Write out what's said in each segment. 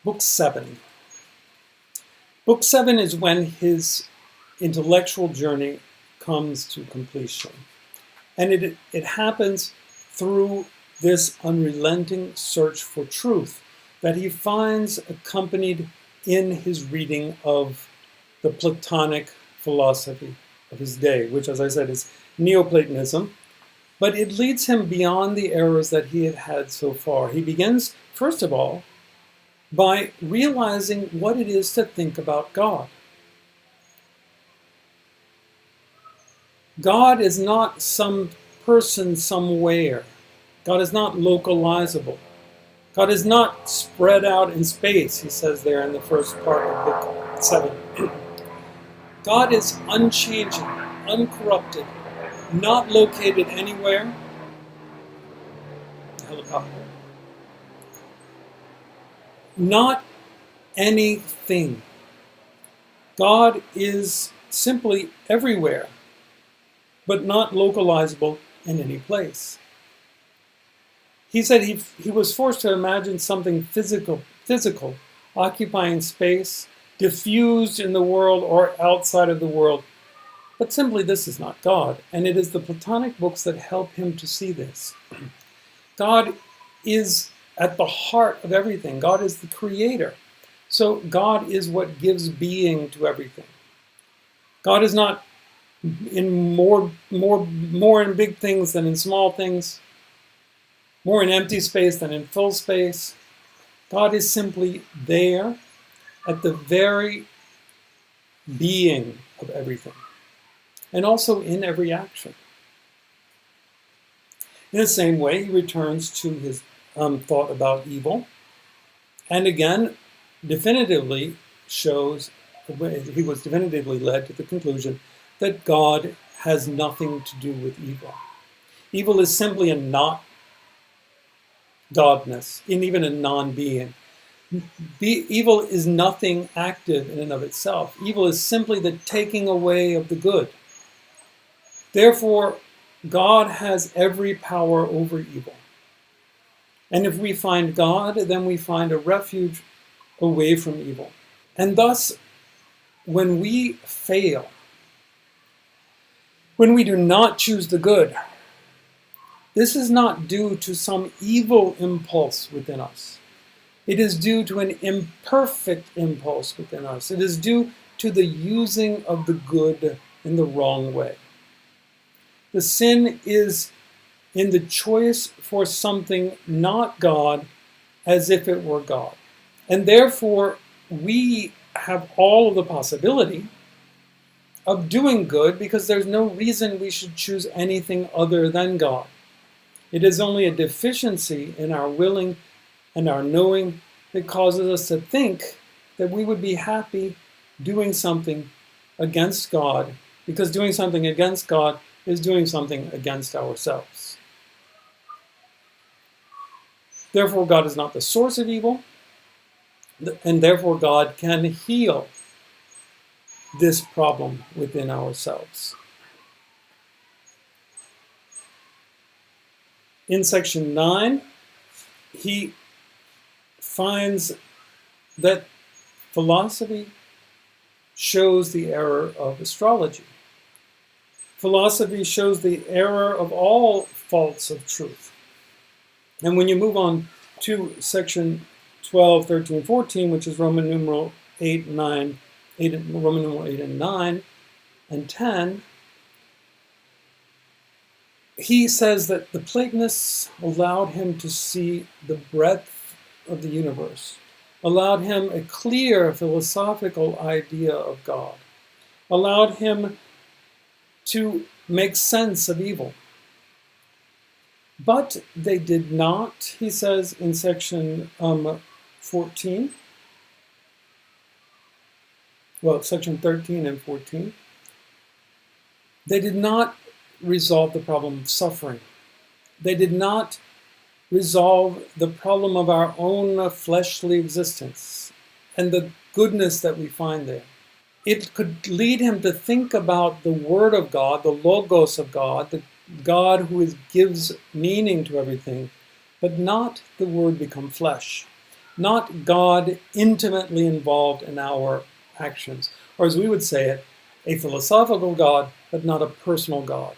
Book 7. Book 7 is when his intellectual journey comes to completion. And it happens through this unrelenting search for truth that he finds accompanied in his reading of the Platonic philosophy of his day, which, as I said, is Neoplatonism. But it leads him beyond the errors that he had had so far. He begins, first of all, by realizing what it is to think about God. God is not some person somewhere. God is not localizable. God is not spread out in space, he says there in the first part of Book 7. God is unchanging, uncorrupted, not located anywhere. Helicopter. Not anything. God is simply everywhere, but not localizable in any place. He said he was forced to imagine something physical, occupying space, diffused in the world or outside of the world. But simply this is not God, and it is the Platonic books that help him to see this. God is at the heart of everything. God is the creator. So God is what gives being to everything. God is not in more in big things than in small things, more in empty space than in full space. God is simply there at the very being of everything, and also in every action. In the same way, he returns to his thought about evil, and again, definitively shows, he was definitively led to the conclusion that God has nothing to do with evil. Evil is simply a not godness, and even a non-being. Evil is nothing active in and of itself. Evil is simply the taking away of the good. Therefore, God has every power over evil. And if we find God, then we find a refuge away from evil. And thus, when we fail, when we do not choose the good, this is not due to some evil impulse within us. It is due to an imperfect impulse within us. It is due to the using of the good in the wrong way. The sin is in the choice for something not God as if it were God. And therefore, we have all of the possibility of doing good because there's no reason we should choose anything other than God. It is only a deficiency in our willing and our knowing that causes us to think that we would be happy doing something against God, because doing something against God is doing something against ourselves. Therefore, God is not the source of evil, and therefore God can heal this problem within ourselves. In section 9, he finds that philosophy shows the error of astrology. Philosophy shows the error of all faults of truth. And when you move on to section 12, 13, 14, which is Roman numeral 8, 9, Roman numeral 8 and 9, and 10, he says that the Platonists allowed him to see the breadth of the universe, allowed him a clear philosophical idea of God, allowed him to make sense of evil. But they did not, he says in section 14, well, section 13 and 14, they did not resolve the problem of suffering. They did not resolve the problem of our own fleshly existence and the goodness that we find there. It could lead him to think about the Word of God, the Logos of God, the God who gives meaning to everything, but not the Word become flesh. not God intimately involved in our actions. Or as we would say it, a philosophical God, but not a personal God.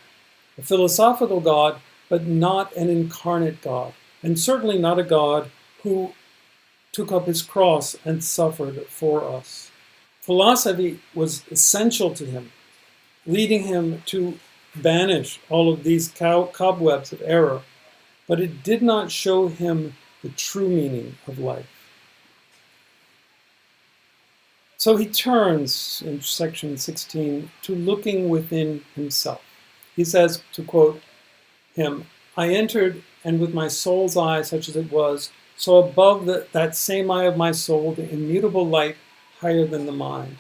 A philosophical God, but not an incarnate God. And certainly not a God who took up his cross and suffered for us. Philosophy was essential to him, leading him to banish all of these cobwebs of error, but it did not show him the true meaning of life. So he turns in section 16 to looking within himself. He says, to quote him, "I entered, and with my soul's eye, such as it was, so above that same eye of my soul, the immutable light higher than the mind."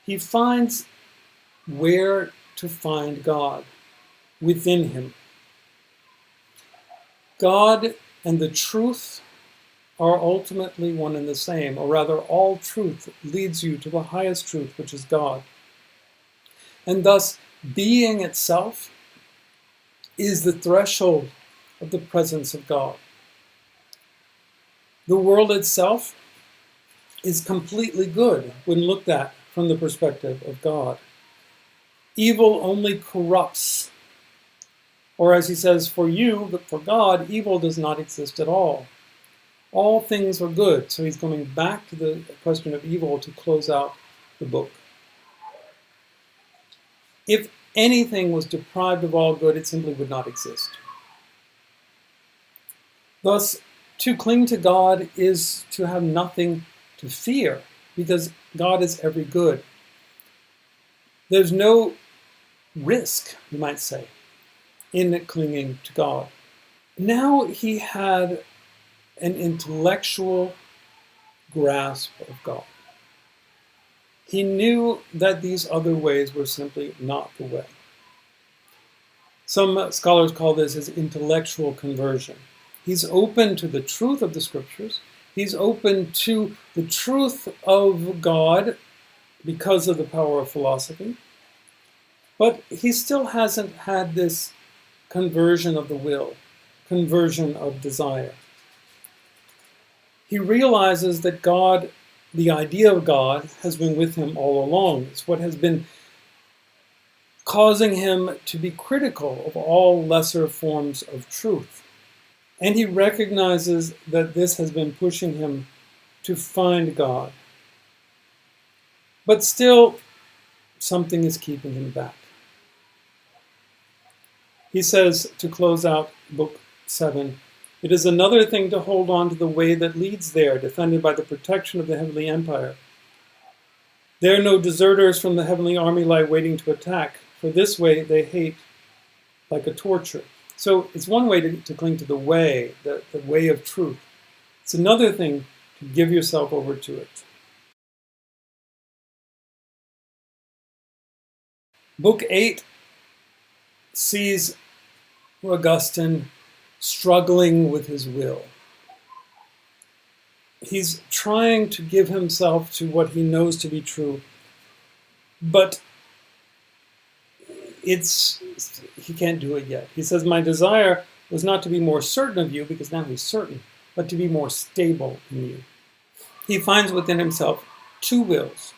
He finds where to find God within him. God and the truth are ultimately one and the same, or rather, all truth leads you to the highest truth, which is God. And thus, being itself is the threshold of the presence of God. The world itself is completely good when looked at from the perspective of God. Evil only corrupts. Or as he says, for you, but for God, evil does not exist at all. All things are good. So he's coming back to the question of evil to close out the book. If anything was deprived of all good, it simply would not exist. Thus, to cling to God is to have nothing to fear, because God is every good. There's no risk, you might say, in clinging to God. Now he had an intellectual grasp of God. He knew that these other ways were simply not the way. Some scholars call this his intellectual conversion. He's open to the truth of the scriptures. He's open to the truth of God because of the power of philosophy. But he still hasn't had this conversion of the will, conversion of desire. He realizes that God, the idea of God, has been with him all along. It's what has been causing him to be critical of all lesser forms of truth. And he recognizes that this has been pushing him to find God. But still, something is keeping him back. He says, to close out Book 7, "It is another thing to hold on to the way that leads there, defended by the protection of the heavenly empire. There no deserters from the heavenly army lie waiting to attack, for this way they hate like a torture." So it's one way to cling to the way, the way of truth. It's another thing to give yourself over to it. Book 8 sees Augustine struggling with his will. He's trying to give himself to what he knows to be true, but he can't do it yet. He says, "My desire was not to be more certain of you," because now he's certain, "but to be more stable in you." He finds within himself two wills.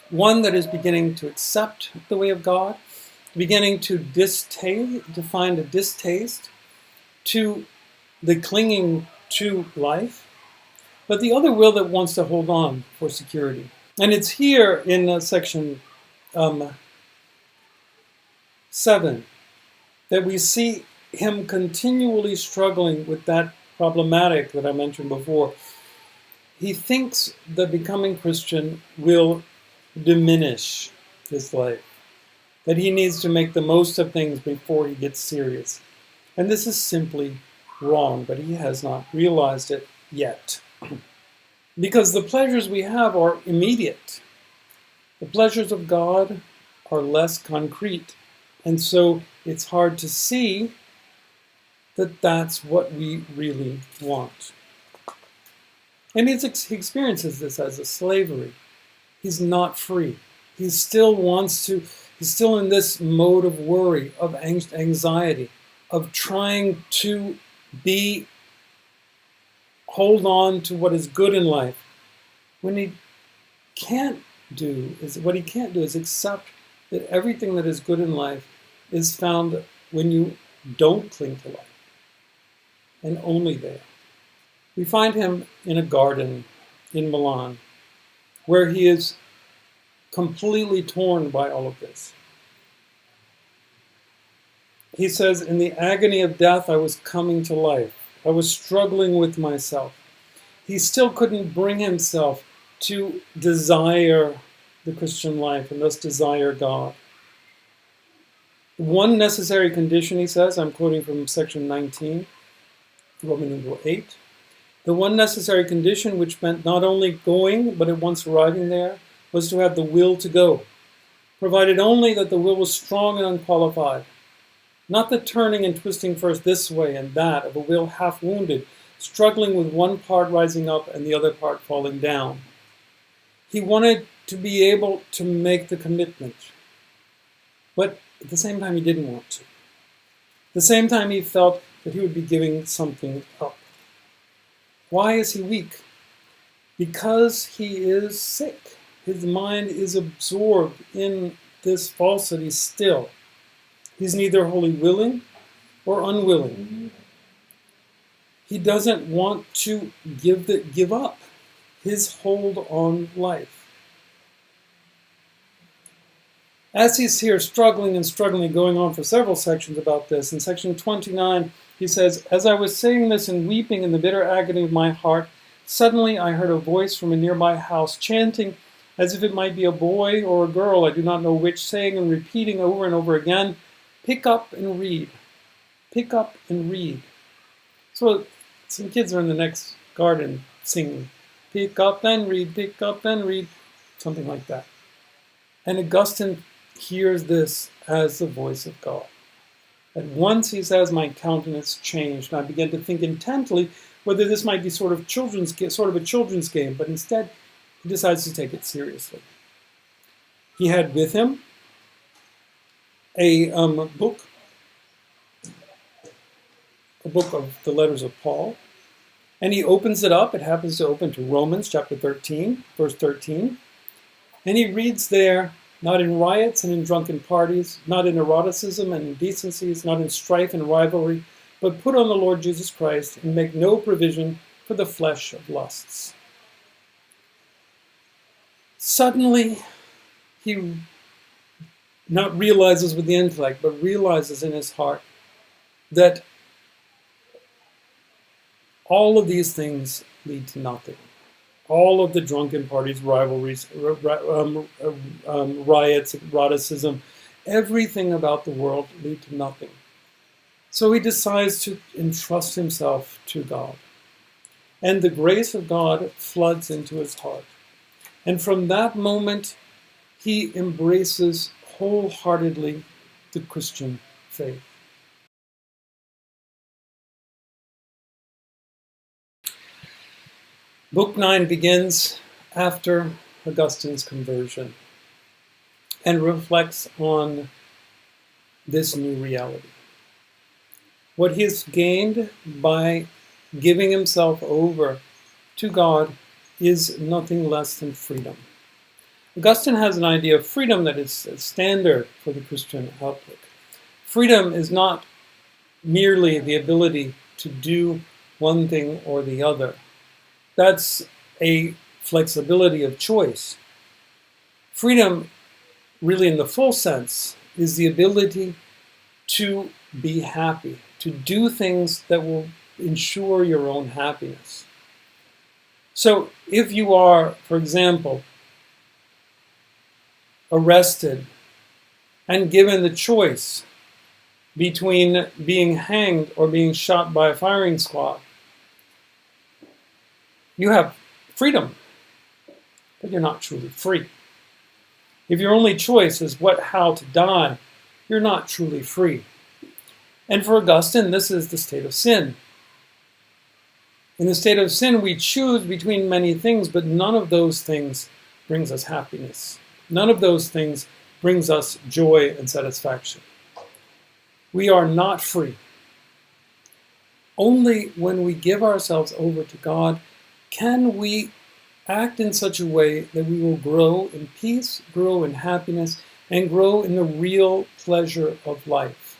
One that is beginning to accept the way of God, beginning to find a distaste to the clinging to life, but the other will that wants to hold on for security. And it's here in section 7 that we see him continually struggling with that problematic that I mentioned before. He thinks that becoming Christian will diminish his life, that he needs to make the most of things before he gets serious. And this is simply wrong, but he has not realized it yet. Because the pleasures we have are immediate. The pleasures of God are less concrete. And so it's hard to see that that's what we really want. And he experiences this as a slavery. He's not free. He's still in this mode of worry, of anxiety, of trying to be hold on to what is good in life, when he can't do is what he can't do is accept that everything that is good in life is found when you don't cling to life, and only there. We find him in a garden in Milan, where he is completely torn by all of this. He says, in the agony of death, I was coming to life. I was struggling with myself. He still couldn't bring himself to desire the Christian life and thus desire God. One necessary condition, he says, I'm quoting from section 19, Roman numeral 8. The one necessary condition, which meant not only going, but at once arriving there, was to have the will to go, provided only that the will was strong and unqualified. Not the turning and twisting first this way and that of a will half wounded, struggling with one part rising up and the other part falling down. He wanted to be able to make the commitment, but at the same time he didn't want to. At the same time he felt that he would be giving something up. Why is he weak? Because he is sick. His mind is absorbed in this falsity still. He's neither wholly willing or unwilling. He doesn't want to give up his hold on life. As he's here struggling and struggling, going on for several sections about this, in section 29, he says, as I was saying this and weeping in the bitter agony of my heart, suddenly I heard a voice from a nearby house chanting as if it might be a boy or a girl, I do not know which, saying and repeating over and over again, pick up and read. Pick up and read. So some kids are in the next garden singing, pick up and read, something like that. And Augustine hears this as the voice of God. At once, he says, my countenance changed, and I began to think intently whether this might be sort of a children's game, but instead he decides to take it seriously. He had with him a book of the letters of Paul, and he opens it up. It happens to open to Romans chapter 13, verse 13, and he reads there, not in riots and in drunken parties, not in eroticism and indecencies, not in strife and rivalry, but put on the Lord Jesus Christ and make no provision for the flesh of lusts. Suddenly, he not realizes with the intellect, but realizes in his heart that all of these things lead to nothing. All of the drunken parties, rivalries, riots, eroticism, everything about the world lead to nothing. So he decides to entrust himself to God. And the grace of God floods into his heart. And from that moment, he embraces wholeheartedly the Christian faith. Book 9 begins after Augustine's conversion and reflects on this new reality. What he has gained by giving himself over to God is nothing less than freedom. Augustine has an idea of freedom that is standard for the Christian outlook. Freedom is not merely the ability to do one thing or the other. That's a flexibility of choice. Freedom, really in the full sense, is the ability to be happy, to do things that will ensure your own happiness. So if you are, for example, arrested and given the choice between being hanged or being shot by a firing squad, you have freedom, but you're not truly free. If your only choice is how to die, you're not truly free. And for Augustine, this is the state of sin. In the state of sin, we choose between many things, but none of those things brings us happiness. None of those things brings us joy and satisfaction. We are not free. Only when we give ourselves over to God can we act in such a way that we will grow in peace, grow in happiness, and grow in the real pleasure of life.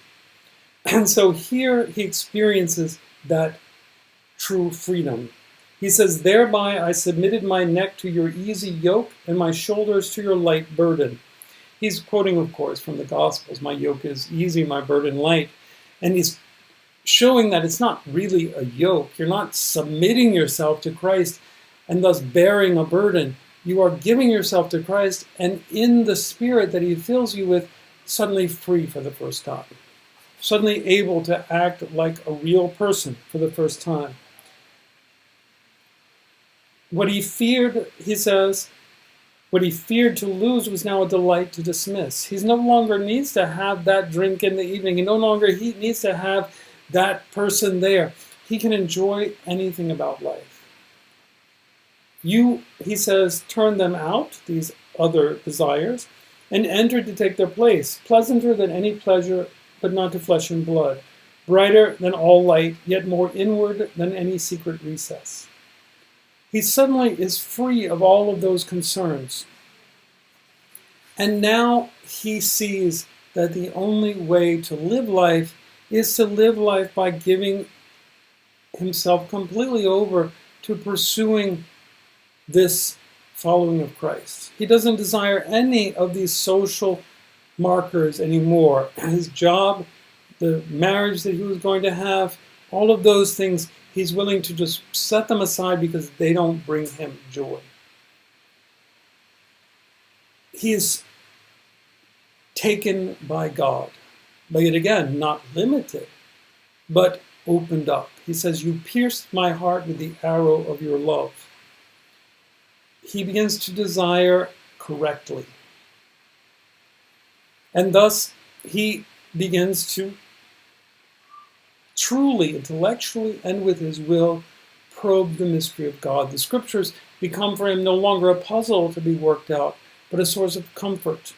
And so here he experiences that true freedom. He says, "Thereby I submitted my neck to your easy yoke and my shoulders to your light burden." He's quoting, of course, from the Gospels. My yoke is easy, my burden light. And he's showing that it's not really a yoke. You're not submitting yourself to Christ and thus bearing a burden. You are giving yourself to Christ, and in the Spirit that he fills you with, suddenly free for the first time. Suddenly able to act like a real person for the first time. What he feared, he says, what he feared to lose was now a delight to dismiss. He no longer needs to have that drink in the evening. He no longer needs to have that person there. He can enjoy anything about life. You, he says, turn them out, these other desires, and enter to take their place, pleasanter than any pleasure, but not to flesh and blood, brighter than all light, yet more inward than any secret recess. He suddenly is free of all of those concerns. And now he sees that the only way to live life is to live life by giving himself completely over to pursuing this following of Christ. He doesn't desire any of these social markers anymore. His job, the marriage that he was going to have, all of those things, he's willing to just set them aside because they don't bring him joy. He is taken by God, but yet again, not limited, but opened up. He says, "You pierced my heart with the arrow of your love." He begins to desire correctly. And thus, he begins to truly, intellectually, and with his will, probe the mystery of God. The scriptures become for him no longer a puzzle to be worked out, but a source of comfort.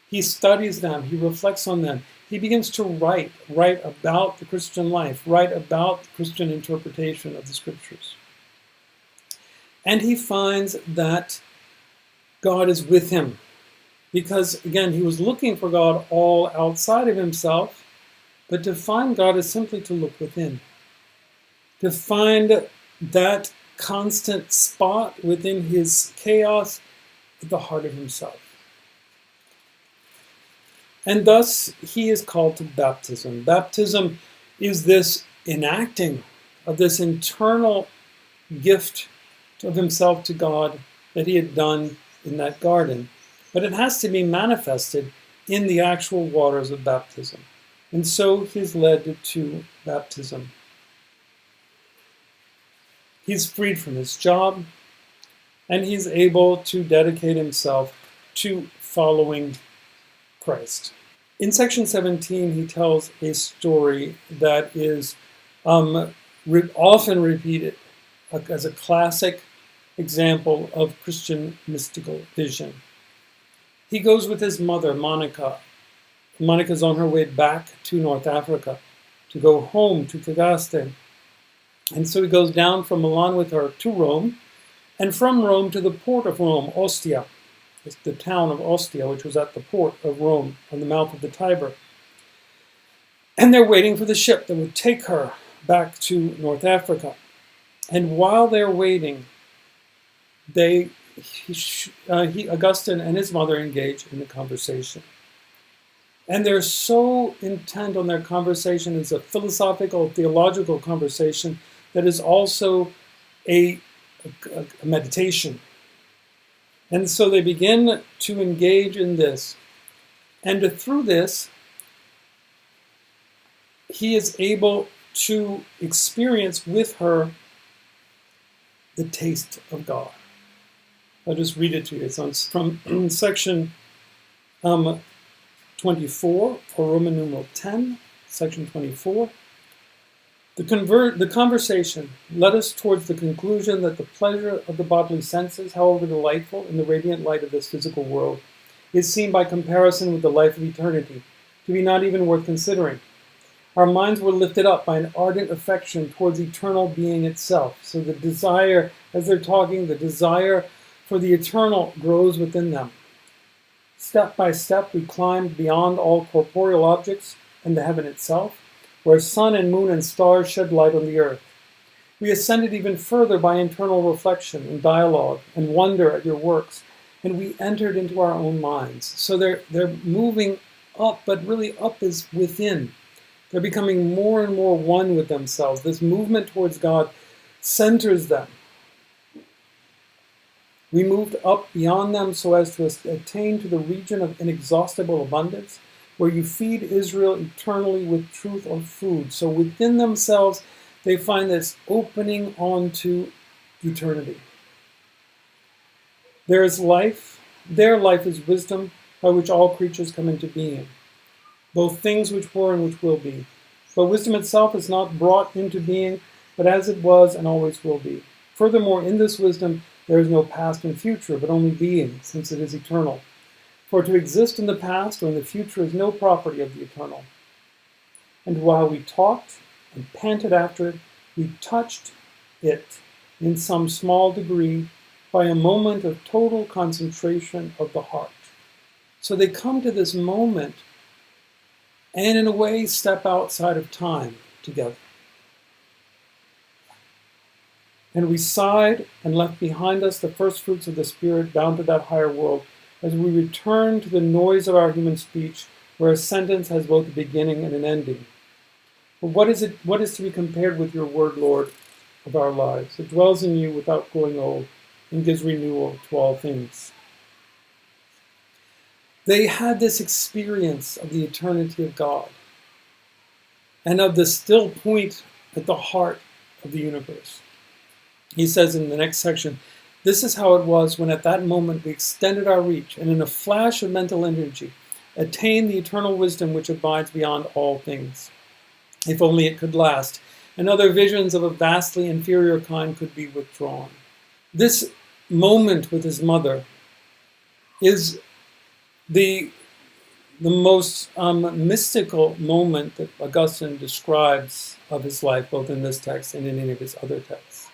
He studies them, he reflects on them. He begins to write about the Christian life, write about the Christian interpretation of the scriptures. And he finds that God is with him. Because, again, he was looking for God all outside of himself, but to find God is simply to look within. To find that constant spot within his chaos at the heart of himself. And thus, he is called to baptism. Baptism is this enacting of this internal gift of himself to God that he had done in that garden. But it has to be manifested in the actual waters of baptism. And so he's led to baptism. He's freed from his job, and he's able to dedicate himself to following Christ. In section 17, he tells a story that is often repeated as a classic example of Christian mystical vision. He goes with his mother, Monica. Monica's on her way back to North Africa to go home to Tagaste. And so he goes down from Milan with her to Rome, and from Rome to the port of Rome, Ostia. It's the town of Ostia, which was at the port of Rome on the mouth of the Tiber. And they're waiting for the ship that would take her back to North Africa. And while they're waiting, Augustine and his mother engage in a conversation. And they're so intent on their conversation. It's a philosophical, theological conversation that is also a meditation. And so they begin to engage in this. And through this, he is able to experience with her the taste of God. I'll just read it to you. It's from section 24, or Roman numeral 10, section 24. The conversation led us towards the conclusion that the pleasure of the bodily senses, however delightful in the radiant light of this physical world, is seen by comparison with the life of eternity to be not even worth considering. Our minds were lifted up by an ardent affection towards eternal being itself. So the desire, as they're talking, the desire for the eternal grows within them. Step by step, we climbed beyond all corporeal objects into heaven itself, where sun and moon and stars shed light on the earth. We ascended even further by internal reflection and dialogue and wonder at your works, and we entered into our own minds. So they're moving up, but really up is within. They're becoming more and more one with themselves. This movement towards God centers them. We moved up beyond them so as to attain to the region of inexhaustible abundance, where you feed Israel eternally with truth or food. So within themselves, they find this opening onto eternity. There is life. Their life is wisdom, by which all creatures come into being, both things which were and which will be. But wisdom itself is not brought into being, but as it was and always will be. Furthermore, in this wisdom, there is no past and future, but only being, since it is eternal. For to exist in the past or in the future is no property of the eternal. And while we talked and panted after it, we touched it in some small degree by a moment of total concentration of the heart. So they come to this moment and in a way step outside of time together. And we sighed and left behind us the first fruits of the Spirit bound to that higher world as we return to the noise of our human speech, where a sentence has both a beginning and an ending. But what is to be compared with your word, Lord, of our lives? It dwells in you without growing old and gives renewal to all things. They had this experience of the eternity of God and of the still point at the heart of the universe. He says in the next section, this is how it was when at that moment we extended our reach and in a flash of mental energy attained the eternal wisdom which abides beyond all things. If only it could last, and other visions of a vastly inferior kind could be withdrawn. This moment with his mother is the most mystical moment that Augustine describes of his life, both in this text and in any of his other texts.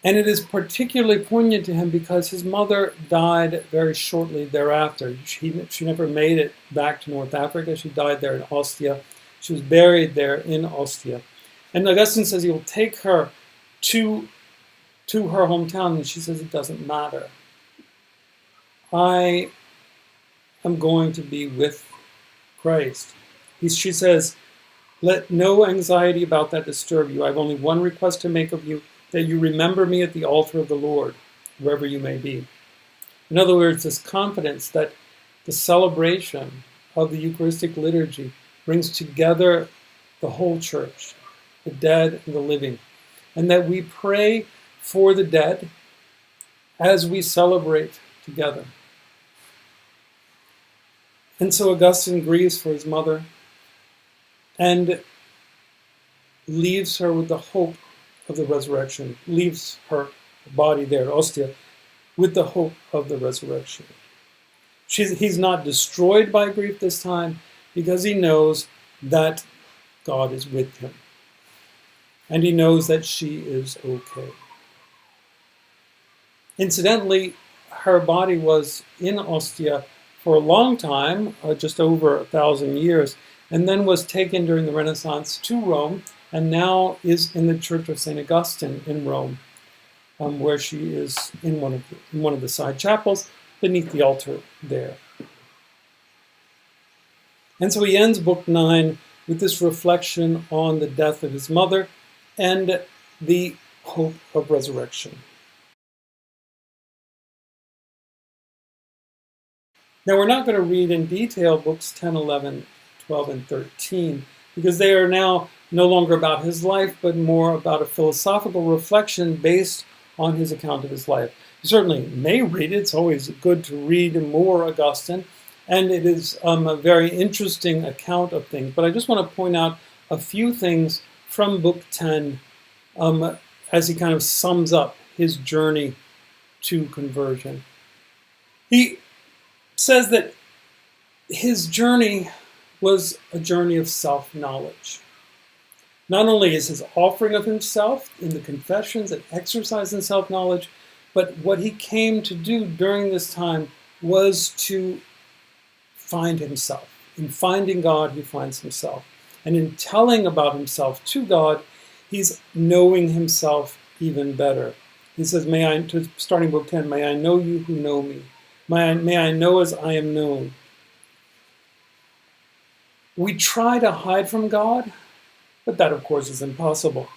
And it is particularly poignant to him because his mother died very shortly thereafter. She never made it back to North Africa. She died there in Ostia. She was buried there in Ostia. And Augustine says he will take her to her hometown, and she says it doesn't matter. I am going to be with Christ. She says, let no anxiety about that disturb you. I have only one request to make of you, that you remember me at the altar of the Lord, wherever you may be. In other words, this confidence that the celebration of the Eucharistic liturgy brings together the whole church, the dead and the living, and that we pray for the dead as we celebrate together. And so Augustine grieves for his mother and leaves her with the hope of the resurrection, leaves her body there at Ostia with the hope of the resurrection. He's not destroyed by grief this time because he knows that God is with him. And he knows that she is okay. Incidentally, her body was in Ostia for a long time, just over 1,000 years, and then was taken during the Renaissance to Rome, and now is in the Church of St. Augustine in Rome, where she is in one of the side chapels beneath the altar there. And so he ends Book 9 with this reflection on the death of his mother and the hope of resurrection. Now, we're not going to read in detail books 10, 11, 12, and 13, because they are now no longer about his life, but more about a philosophical reflection based on his account of his life. You certainly may read it. It's always good to read more Augustine, and it is a very interesting account of things. But I just want to point out a few things from Book 10 as he kind of sums up his journey to conversion. He says that his journey was a journey of self-knowledge. Not only is his offering of himself in the Confessions an exercise in self-knowledge, but what he came to do during this time was to find himself. In finding God, he finds himself. And in telling about himself to God, he's knowing himself even better. He says, starting book 10, may I know you who know me. May I know as I am known. We try to hide from God, but that, of course, is impossible.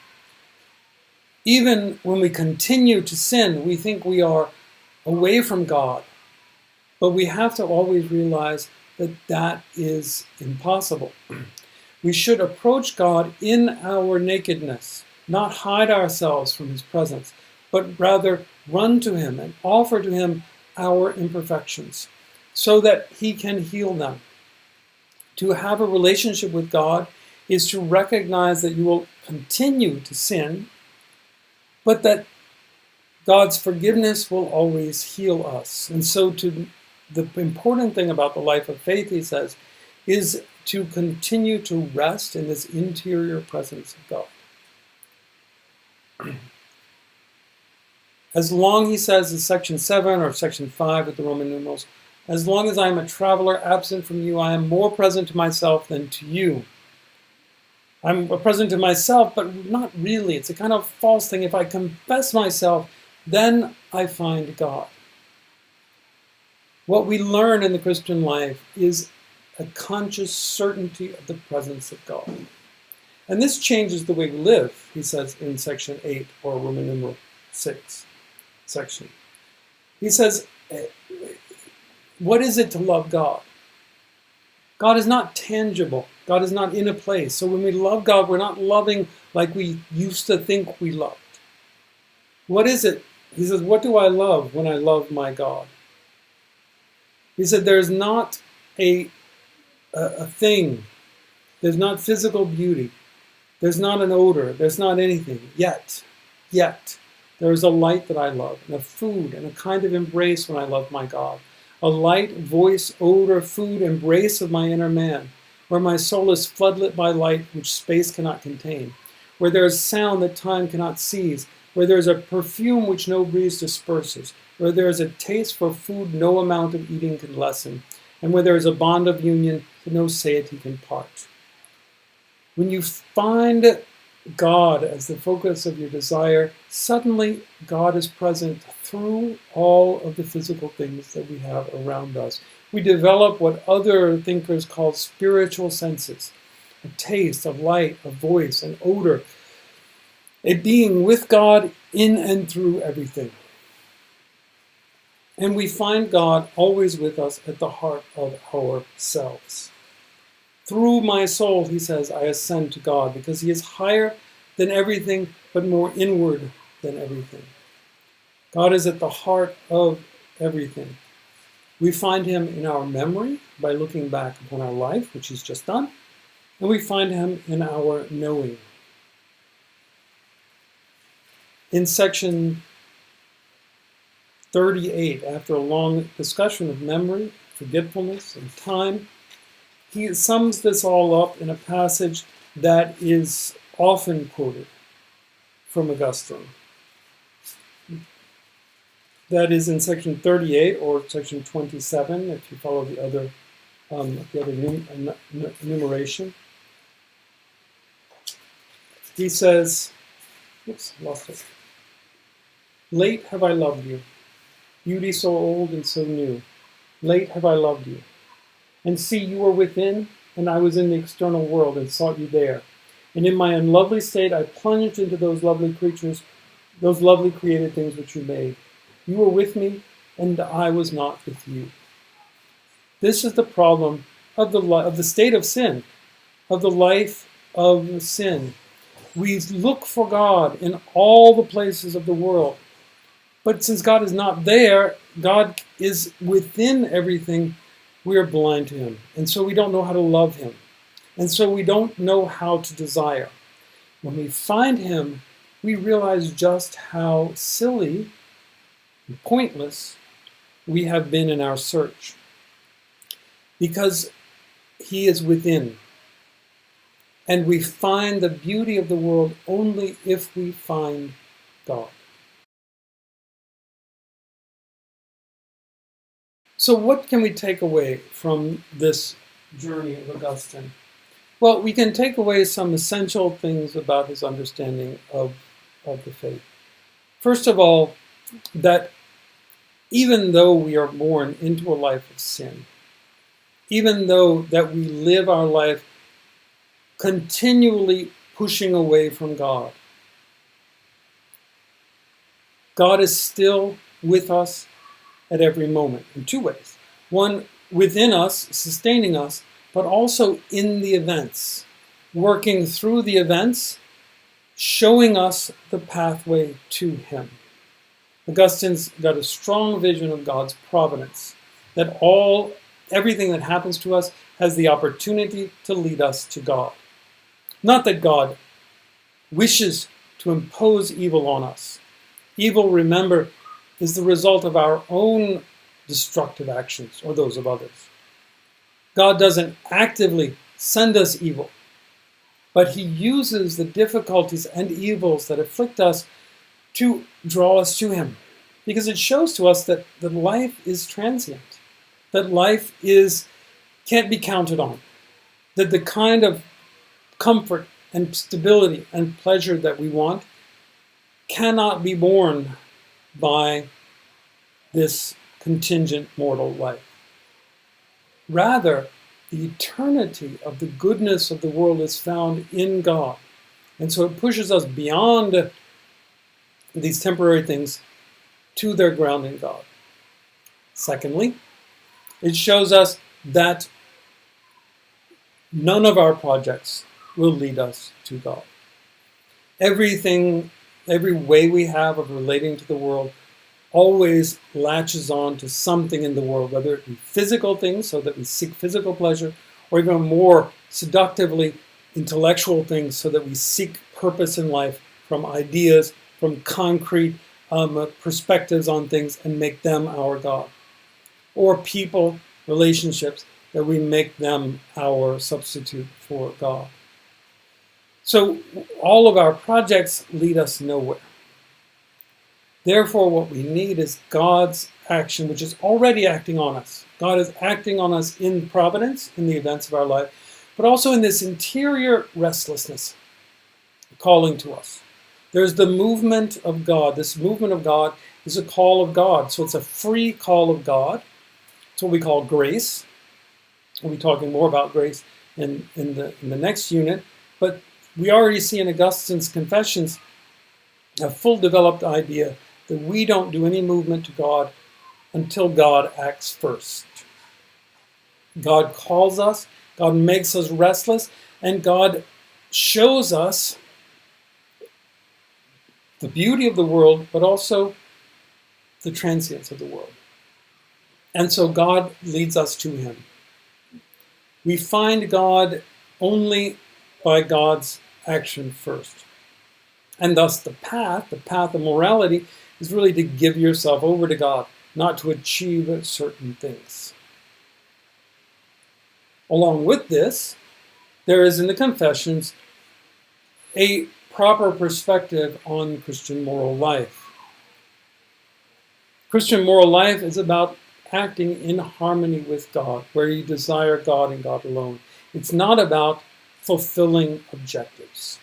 Even when we continue to sin, we think we are away from God. But we have to always realize that that is impossible. We should approach God in our nakedness, not hide ourselves from his presence, but rather run to him and offer to him our imperfections so that he can heal them. To have a relationship with God is to recognize that you will continue to sin, but that God's forgiveness will always heal us. And so the important thing about the life of faith, he says, is to continue to rest in this interior presence of God. As long, he says in section 7 or section 5 with the Roman numerals, as long as I am a traveler absent from you, I am more present to myself than to you. I'm present to myself, but not really. It's a kind of false thing. If I confess myself, then I find God. What we learn in the Christian life is a conscious certainty of the presence of God. And this changes the way we live, he says in section 8, or Roman numeral 6 section. He says, what is it to love God? God is not tangible. God is not in a place. So when we love God, we're not loving like we used to think we loved. What is it? He says, what do I love when I love my God? He said, there's not a thing. There's not physical beauty. There's not an odor. There's not anything. Yet, there is a light that I love, and a food, and a kind of embrace when I love my God. A light, voice, odor, food, embrace of my inner man, where my soul is floodlit by light which space cannot contain, where there is sound that time cannot seize, where there is a perfume which no breeze disperses, where there is a taste for food no amount of eating can lessen, and where there is a bond of union that no satiety can part. When you find God as the focus of your desire, suddenly God is present through all of the physical things that we have around us. We develop what other thinkers call spiritual senses, a taste, of light, a voice, an odor, a being with God in and through everything. And we find God always with us at the heart of ourselves. Through my soul, he says, I ascend to God, because he is higher than everything, but more inward than everything. God is at the heart of everything. We find him in our memory by looking back upon our life, which he's just done, and we find him in our knowing. In section 38, after a long discussion of memory, forgetfulness, and time, he sums this all up in a passage that is often quoted from Augustine. That is in section 38 or section 27, if you follow the other enumeration. He says, oops, lost it. Late have I loved you, beauty so old and so new. Late have I loved you. And see, you were within, and I was in the external world and sought you there. And in my unlovely state, I plunged into those lovely creatures, those lovely created things which you made. You were with me, and I was not with you. This is the problem of the state of sin, of the life of sin. We look for God in all the places of the world. But since God is not there, God is within everything, we are blind to him. And so we don't know how to love him. And so we don't know how to desire. When we find him, we realize just how silly and pointless we have been in our search. Because he is within. And we find the beauty of the world only if we find God. So what can we take away from this journey of Augustine? Well, we can take away some essential things about his understanding of the faith. First of all, that even though we are born into a life of sin, even though that we live our life continually pushing away from God, God is still with us at every moment in two ways. One, within us, sustaining us, but also in the events, working through the events, showing us the pathway to him. Augustine's got a strong vision of God's providence, that everything that happens to us has the opportunity to lead us to God. Not that God wishes to impose evil on us. Evil, remember, is the result of our own destructive actions or those of others. God doesn't actively send us evil, but he uses the difficulties and evils that afflict us to draw us to him, because it shows to us that life is transient, that life can't be counted on, that the kind of comfort and stability and pleasure that we want cannot be borne by this contingent mortal life. Rather, the eternity of the goodness of the world is found in God. And so it pushes us beyond these temporary things to their ground in God. Secondly, it shows us that none of our projects will lead us to God. Every way we have of relating to the world always latches on to something in the world, whether it be physical things, so that we seek physical pleasure, or even more seductively intellectual things, so that we seek purpose in life from ideas, from concrete perspectives on things, and make them our God. Or people, relationships, that we make them our substitute for God. So all of our projects lead us nowhere. Therefore, what we need is God's action, which is already acting on us. God is acting on us in providence, in the events of our life, but also in this interior restlessness, calling to us. There's the movement of God. This movement of God is a call of God. So it's a free call of God. It's what we call grace. We'll be talking more about grace in the next unit. But we already see in Augustine's Confessions a full developed idea that we don't do any movement to God until God acts first. God calls us, God makes us restless, and God shows us the beauty of the world, but also the transience of the world. And so God leads us to him. We find God only by God's action first. And thus the path of morality, is really to give yourself over to God, not to achieve certain things. Along with this, there is in the Confessions a proper perspective on Christian moral life. Christian moral life is about acting in harmony with God, where you desire God and God alone. It's not about fulfilling objectives.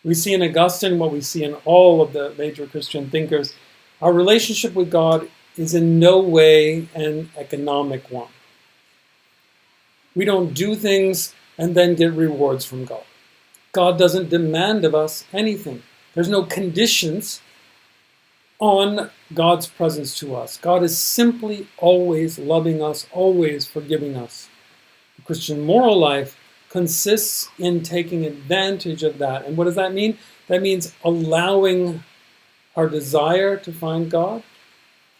We see in Augustine what we see in all of the major Christian thinkers. Our relationship with God is in no way an economic one. We don't do things and then get rewards from God. God doesn't demand of us anything. There's no conditions on God's presence to us. God is simply always loving us, always forgiving us. The Christian moral life consists in taking advantage of that. And what does that mean? That means allowing our desire to find God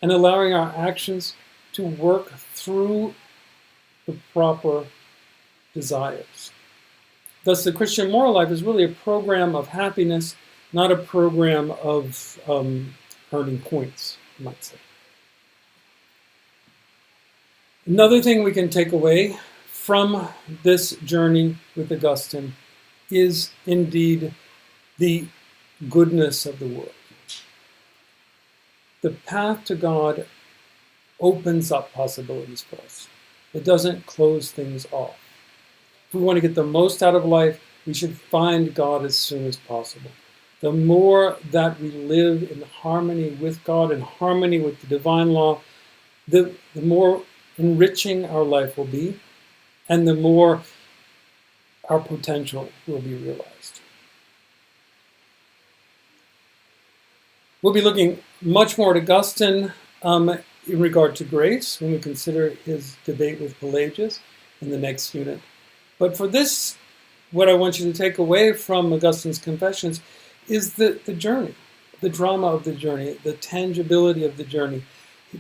and allowing our actions to work through the proper desires. Thus, the Christian moral life is really a program of happiness, not a program of earning points, you might say. Another thing we can take away from this journey with Augustine is indeed the goodness of the world. The path to God opens up possibilities for us. It doesn't close things off. If we want to get the most out of life, we should find God as soon as possible. The more that we live in harmony with God, in harmony with the divine law, the more enriching our life will be, and the more our potential will be realized. We'll be looking much more at Augustine in regard to grace when we consider his debate with Pelagius in the next unit. But for this, what I want you to take away from Augustine's Confessions is the journey, the drama of the journey, the tangibility of the journey,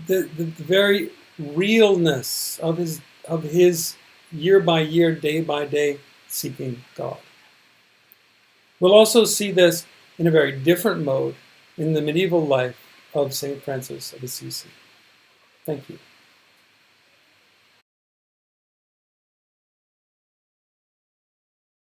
the very realness of his year by year, day by day seeking God. We'll also see this in a very different mode in the medieval life of St. Francis of Assisi. Thank you.